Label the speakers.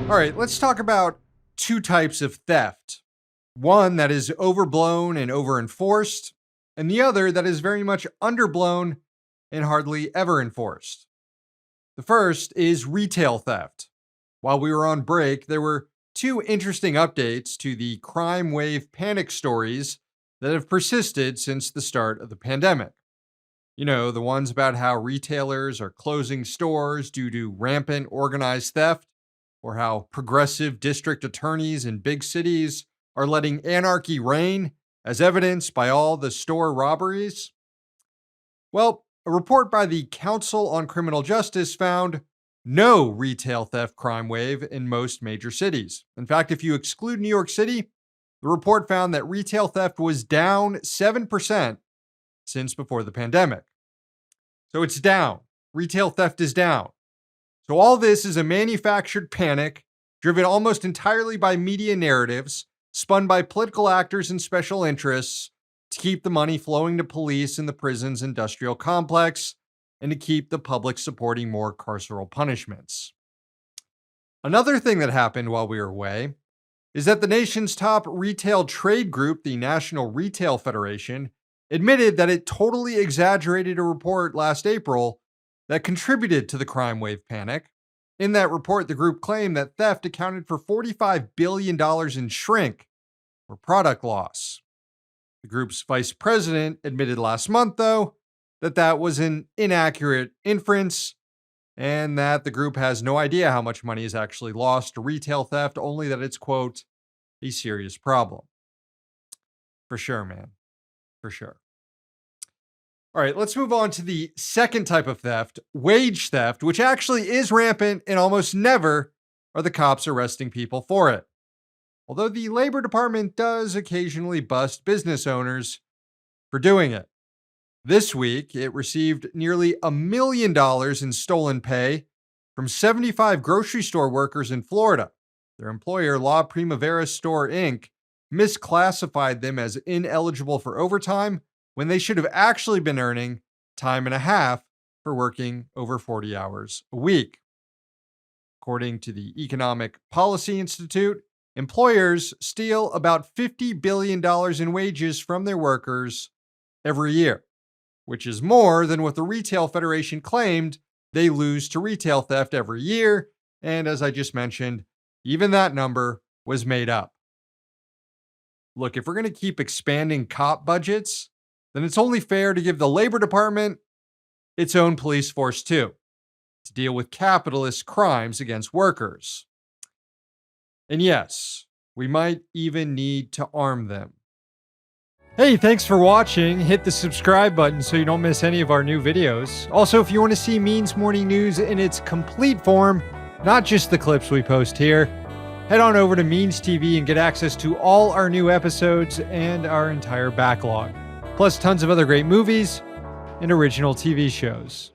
Speaker 1: All right, let's talk about two types of theft. One that is overblown and over-enforced, and the other that is very much underblown and hardly ever enforced. The first is retail theft. While we were on break, there were two interesting updates to the crime wave panic stories that have persisted since the start of the pandemic. You know, the ones about how retailers are closing stores due to rampant organized theft, or how progressive district attorneys in big cities are letting anarchy reign, as evidenced by all the store robberies. Well, a report by the Council on Criminal Justice found no retail theft crime wave in most major cities. In fact, if you exclude New York City, the report found that retail theft was down 7% since before the pandemic. So it's down. Retail theft is down. So all this is a manufactured panic driven almost entirely by media narratives, spun by political actors and special interests to keep the money flowing to police and the prison's industrial complex and to keep the public supporting more carceral punishments. Another thing that happened while we were away is that the nation's top retail trade group, the National Retail Federation, admitted that it totally exaggerated a report last April that contributed to the crime wave panic. In that report, the group claimed that theft accounted for $45 billion in shrink or product loss. The group's vice president admitted last month, though, that that was an inaccurate inference and that the group has no idea how much money is actually lost to retail theft, only that it's, quote, a serious problem. For sure, man. For sure. All right, let's move on to the second type of theft, wage theft, which actually is rampant and almost never are the cops arresting people for it. Although the Labor Department does occasionally bust business owners for doing it. This week, it received nearly $1 million in stolen pay from 75 grocery store workers in Florida. Their employer, La Primavera Store Inc., misclassified them as ineligible for overtime when they should have actually been earning time and a half for working over 40 hours a week. According to the Economic Policy Institute, employers steal about $50 billion in wages from their workers every year, which is more than what the Retail Federation claimed they lose to retail theft every year. And as I just mentioned, even that number was made up. Look, if we're going to keep expanding cop budgets, then it's only fair to give the Labor Department its own police force too, to deal with capitalist crimes against workers. And yes, we might even need to arm them. Hey, thanks for watching. Hit the subscribe button so you don't miss any of our new videos. Also, if you want to see Means Morning News in its complete form, not just the clips we post here, head on over to Means TV and get access to all our new episodes and our entire backlog, plus tons of other great movies and original TV shows.